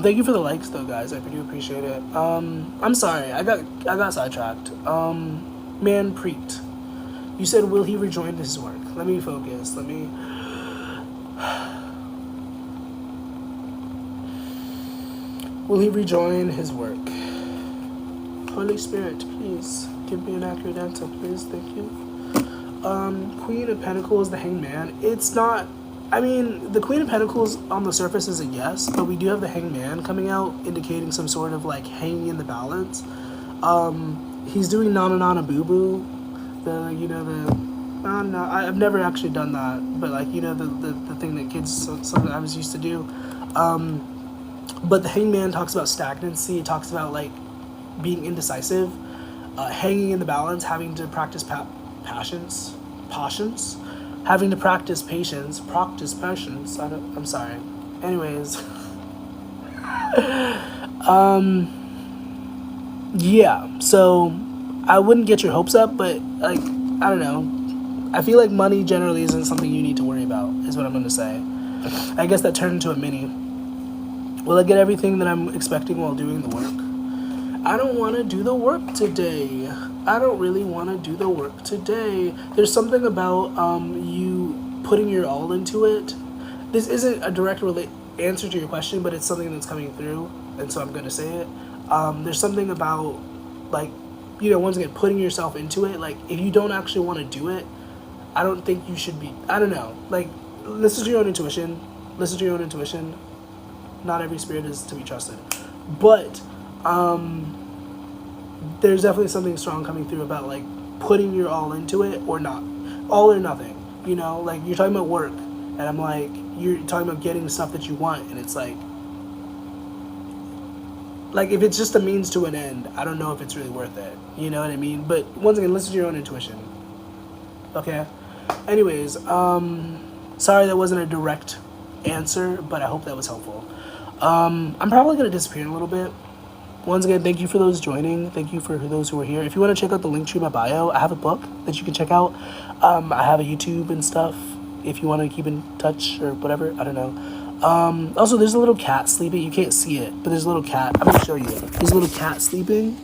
Thank you for the likes, though, guys. I do appreciate it. I'm sorry. I got sidetracked. Manpreet. You said, will he rejoin his work? Let me focus. Will he rejoin his work? Holy Spirit, please give me an accurate answer, please. Thank you. Queen of Pentacles, the Hangman. It's not... I mean, the Queen of Pentacles on the surface is a yes, but we do have the Hangman coming out, indicating some sort of, like, hanging in the balance. He's doing Nana Nana Boo Boo. I've never actually done that, but, like, the thing that kids sometimes used to do. But the Hangman talks about stagnancy. It talks about, like, being indecisive, hanging in the balance, having to practice patience, having to practice patience. I'm sorry. Anyways, yeah. So I wouldn't get your hopes up, but, like, I don't know. I feel like money generally isn't something you need to worry about, is what I'm gonna say. I guess that turned into a mini. Will I get everything that I'm expecting while doing the work? I don't want to do the work today. I don't really want to do the work today. There's something about you putting your all into it. This isn't a direct answer to your question, but it's something that's coming through, and so I'm going to say it. There's something about, like, once again, putting yourself into it. Like, if you don't actually want to do it, I don't think you should be, I don't know. Like, listen to your own intuition. Not every spirit is to be trusted. But there's definitely something strong coming through about, like, putting your all into it or not. All or nothing. Like, you're talking about work, and I'm like, you're talking about getting stuff that you want, and it's like Like, if it's just a means to an end, I don't know if it's really worth it. You know what I mean? But once again, listen to your own intuition. Okay? Anyways, sorry that wasn't a direct answer, but I hope that was helpful. I'm probably going to disappear in a little bit. Once again, thank you for those joining. Thank you for those who are here. If you want to check out the link to my bio, I have a book that you can check out. I have a YouTube and stuff if you want to keep in touch or whatever. I don't know. Also, there's a little cat sleeping. You can't see it, but there's a little cat. I'm going to show you. There's a little cat sleeping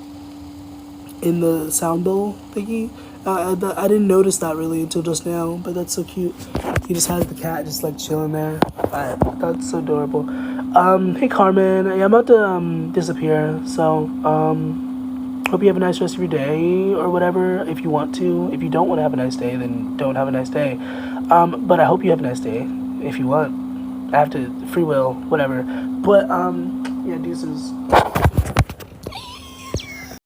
in the sound bowl thingy. I didn't notice that really until just now, but that's so cute. He just has the cat just like chilling there. That's so adorable. Hey Carmen, yeah, I'm about to disappear, so hope you have a nice rest of your day or whatever if you want to. If you don't want to have a nice day, then don't have a nice day. But I hope you have a nice day if you want. I have to free will, whatever. But yeah, deuces.